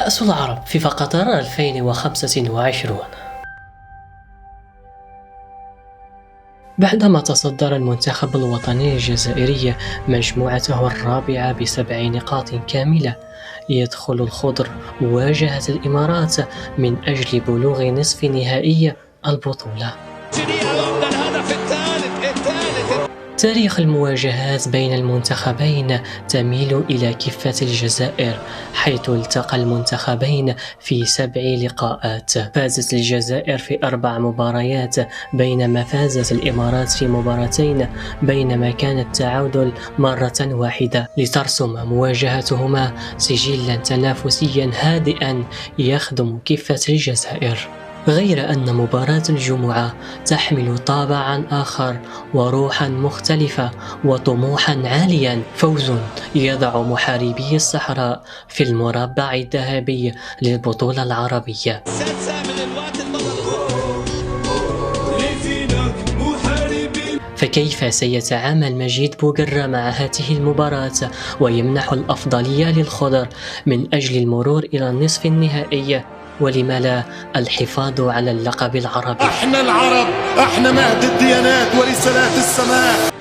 كأس العرب في قطر 2025. بعدما تصدر المنتخب الوطني الجزائري مجموعته الرابعة ب7 نقاط كاملة، يدخل الخضر مواجهة الإمارات من أجل بلوغ نصف نهائي البطولة. تاريخ المواجهات بين المنتخبين تميل إلى كفة الجزائر، حيث التقى المنتخبين في 7 لقاءات. فازت الجزائر في 4 مباريات، بينما فازت الإمارات في 2، بينما كان التعادل مرة واحدة، لترسم مواجهتهما سجلا تنافسيا هادئا يخدم كفة الجزائر. غير أن مباراة الجمعة تحمل طابعا آخر وروحا مختلفة وطموحا عاليا، فوز يضع محاربي الصحراء في المربع الذهبي للبطولة العربية. فكيف سيتعامل مجيد بوقرة مع هذه المباراة ويمنح الأفضلية للخضر من أجل المرور إلى النصف النهائي؟ ولما لا الحفاظ على اللقب العربي؟ احنا العرب، احنا مهد الديانات ورسالات السماء.